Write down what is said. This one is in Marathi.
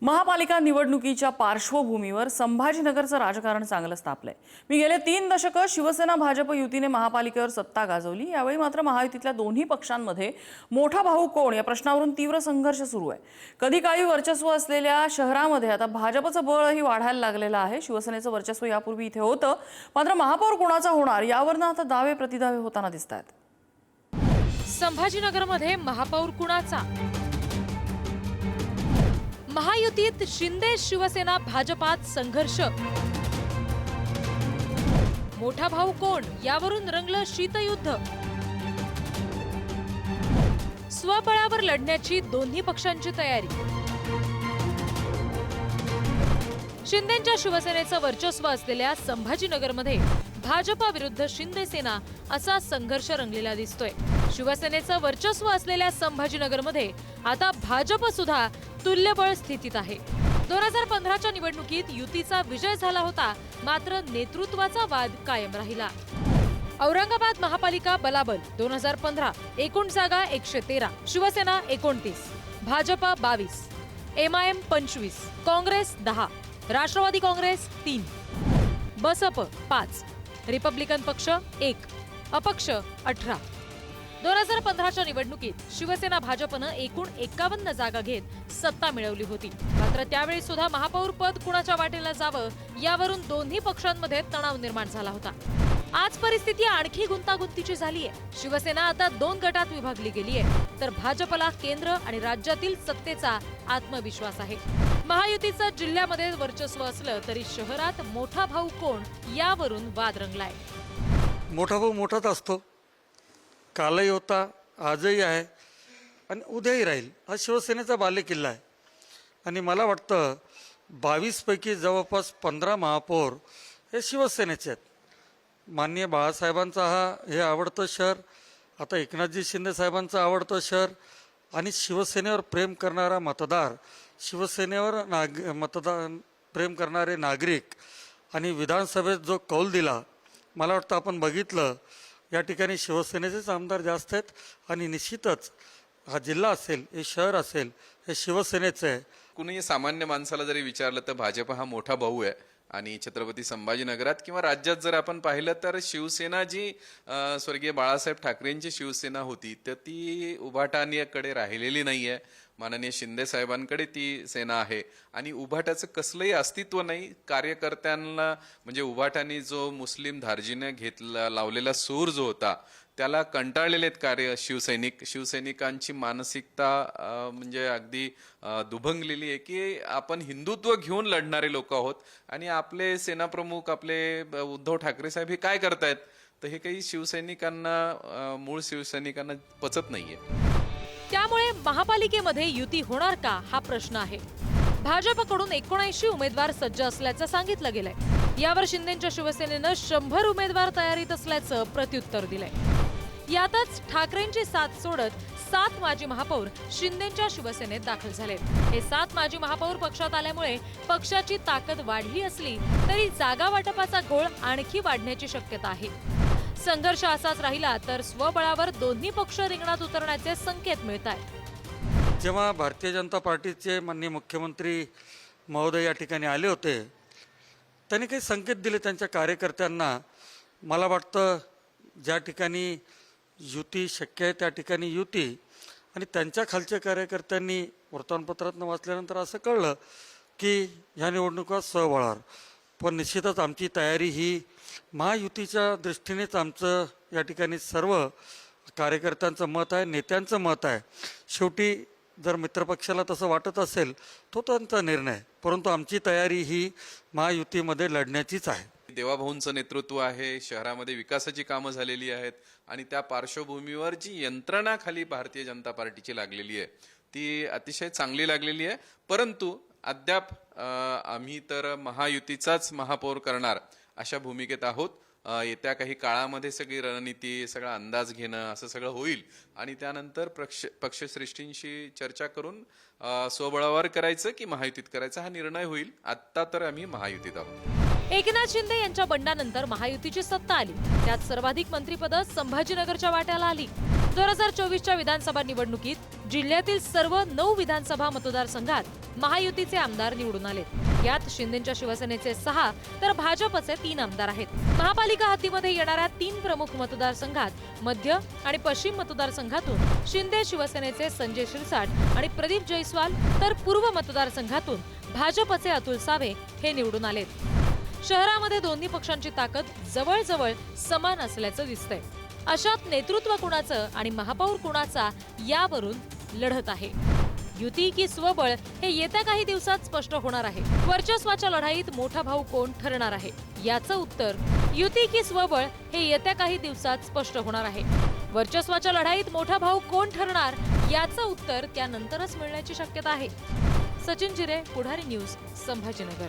महापालिका निवडणुकीच्या पार्श्वभूमीवर संभाजीनगरचं राजकारण चांगलं तापलंय। मी गेले 3 दशकं शिवसेना भाजप युतीने महापालिकेवर सत्ता गाजवली। यावेळी मात्र महायुतीतल्या दोन्ही पक्षांमध्ये मोठा भाऊ कोण या प्रश्नावरून तीव्र संघर्ष सुरू आहे। कधी काही वर्चस्व असलेल्या शहरामध्ये आता भाजपचं बळही वाढायला लागलेलं आहे। शिवसेनेचं वर्चस्व यापूर्वी इथे होतं, मात्र महापौर कोणाचा होणार यावरनं आता दावे प्रतिदावे होताना दिसतात। संभाजीनगरमध्ये महापौर कुणाचा? महायुतीत शिंदे शिवसेना भाजपात संघर्ष। मोठा भाऊ कोण यावरून रंगलं शीतयुद्ध। स्वबळावर लढण्याची दोन्ही पक्षांची तयारी। शिंदेंच्या शिवसेनेचं वर्चस्व असलेल्या संभाजीनगरमध्ये भाजपा विरुद्ध शिंदे सेना असा संघर्ष रंगलेला दिसतोय। शिवसेनेचं वर्चस्व असलेल्या संभाजीनगरमध्ये आता भाजप सुद्धा तुल्यबळ स्थितीत आहे। 2015च्या निवडणुकीत युतीचा विजय झाला होता, मात्र नेतृत्वाचा वाद कायम राहिला। औरंगाबाद महापालिका बलाबल 2015 एकूण जागा 113, शिवसेना 29, भाजपा 22, MIM 25, काँग्रेस 10, राष्ट्रवादी काँग्रेस 3, बसप 5, रिपब्लिकन पक्ष 1, अपक्ष 18। 2015च्या निवडणुकीत शिवसेना भाजपनं एकूण 51 जागा घेत सत्ता मिळवली होती, मात्र त्यावेळी सुद्धा महापौर पद कुणाच्या वाटेला जावं यावरून दोन्ही पक्षांमध्ये तणाव निर्माण झाला होता। आज परिस्थिती आणखी गुंतागुंतीची झालीय। शिवसेना आता 2 गटात विभागली गेलीय, तर भाजपला केंद्र आणि राज्यातील सत्तेचा आत्मविश्वास आहे। महायुतीचं जिल्ह्यामध्ये वर्चस्व असलं तरी शहरात मोठा भाऊ कोण यावरून वाद रंगलाय। मोठा भाऊ मोठाच असतो, कालही होता, आजही आहे आणि उद्याही राहील। हा शिवसेनेचा बालेकिल्ला आहे आणि मला वाटतं 22 पैकी जवळपास 15 महापौर हे शिवसेनेचे आहेत। माननीय बाळासाहेबांचा हे आवडतं शहर, आता एकनाथजी शिंदे साहेबांचं आवडतं शहर आणि शिवसेनेवर प्रेम करणारा मतदार, शिवसेनेवर मतदान प्रेम करणारे नागरिक आणि विधानसभेत जो कौल दिला, मला वाटतं आपण बघितलं या ठिकाणी शिवसेनेचेच आमदार जास्त आहेत आणि निश्चितच हा जिल्हा असेल, हे शहर असेल, हे शिवसेनेचं आहे। कुणीही सामान्य माणसाला जरी विचारलं तर भाजप हा मोठा भाऊ आहे आणि छत्रपती संभाजीनगरात किंवा राज्यात जर आपण पाहिलं तर शिवसेना जी स्वर्गीय बाळासाहेब ठाकरेंची शिवसेना होती तर ती उभाटानीकडे राहिलेली नाहीये। माननीय शिंदे साहेबांकडे ती सेना आहे आणि उभाटाचं कसलंही अस्तित्व नाही। कार्यकर्त्यांना म्हणजे उभाटानी जो मुस्लिम धार्जीने लावलेला सूर जो होता त्याला कंटाळलेले कार्य शिवसैनिकांची मानसिकता म्हणजे अगदी दुभंगलेली आहे की आपण हिंदुत्व घेऊन लढणारे लोक आहोत आणि आपले सेनाप्रमुख आपले उद्धव ठाकरे साहेब हे काय करतायत, तर हे काही शिवसैनिकांना मूळ शिवसैनिकांना पचत नाहीये। त्यामुळे महापालिकेमध्ये युती होणार का हा प्रश्न आहे। भाजपकडून 79 उमेदवार सज्ज असल्याचं सांगितलं गेलंय। यावर शिंदेच्या शिवसेनेनं 100 उमेदवार तयारीत असल्याचं प्रत्युत्तर दिलंय। यातच ठाकरेंची साथ सोडत 7 माजी महापौर शिंदेच्या शिवसेनेत दाखल झाले। हे 7 माजी महापौर पक्षात आल्यामुळे पक्षाची ताकद वाढली असली तरी जागा वाटपाचा घोळ आणखी वाढण्याची शक्यता आहे। संघर्ष असाच राहिला तर स्वबळावर दोन्ही पक्ष रिंगणात उतरण्याचे संकेत मिळतात। जेव्हा भारतीय जनता पार्टीचे माननीय मुख्यमंत्री महोदय या ठिकाणी आले होते, त्यांनी काही संकेत दिले त्यांच्या कार्यकर्त्यांना। मला वाटतं ज्या ठिकाणी युती शक्य आहे त्या ठिकाणी युती, आणि त्यांच्या खालच्या कार्यकर्त्यांनी वर्तमानपत्रातून वाचल्यानंतर असं कळलं की ह्या निवडणुका स्वबळावर। पण निश्चितच आमची तयारी ही महायुतीच्या दृष्टीनेच आमचं या ठिकाणी सर्व कार्यकर्त्यांचं मत आहे, नेत्यांचं मत आहे। शेवटी जर मित्रपक्षाला तसं वाटत असेल तो त्यांचा निर्णय, परंतु आमची तयारी ही महायुतीमध्ये लढण्याचीच आहे। देवाभाऊंचं नेतृत्व आहे, शहरामध्ये विकासाची कामं झालेली आहेत आणि त्या पार्श्वभूमीवर जी यंत्रणा खाली भारतीय जनता पार्टीची लागलेली आहे ती अतिशय चांगली लागलेली आहे। परंतु अद्याप आम्ही तर महायुतीचाच महापौर करणार अशा भूमिकेत आहोत। येत्या काही काळामध्ये सगळी रणनीती, सगळा अंदाज घेणं असं सगळं होईल आणि त्यानंतर पक्षश्रेष्ठींशी चर्चा करून स्वबळावर करायचं की महायुतीत करायचं हा निर्णय होईल। आत्ता तर आम्ही महायुतीत आहोत। एकनाथ शिंदे यांच्या बंडानंतर महायुतीची सत्ता आली. त्यात सर्वाधिक मंत्रिपदं संभाजीनगरच्या वाट्याला आली. 2024च्या विधानसभा निवडणुकीत जिल्ह्यातील सर्व 9 विधानसभा मतदारसंघात महायुतीचे आमदार निवडून आले. यात शिंदेच्या शिवसेनेचे 6 तर भाजपचे 3 आमदार आहेत. महापालिका हद्दीमध्ये येणाऱ्या 3 प्रमुख मतदारसंघात मध्य आणि पश्चिम मतदारसंघातून शिंदे शिवसेनेचे संजय शिरसाट आणि प्रदीप जयस्वाल तर पूर्व मतदारसंघातून भाजपचे अतुल सावे हे निवडून आलेत. शहरामध्ये दोन्ही पक्षांची ताकद जवळजवळ समान असल्याचं दिसतंय. अशात नेतृत्व कुणाचं आणि महापौर कुणाचा यावरून लढत आहे. युती की स्वबळ हे येत्या काही दिवसात स्पष्ट होणार आहे. वर्चस्वाच्या लढाईत मोठा भाऊ कोण ठरणार आहे याचं उत्तर युती की स्वबळ हे येत्या काही दिवसात स्पष्ट होणार आहे. वर्चस्वाच्या लढाईत मोठा भाऊ कोण ठरणार याचं उत्तर त्यानंतरच मिळण्याची शक्यता आहे. सचिन जिरे, पुढारी न्यूज, संभाजीनगर.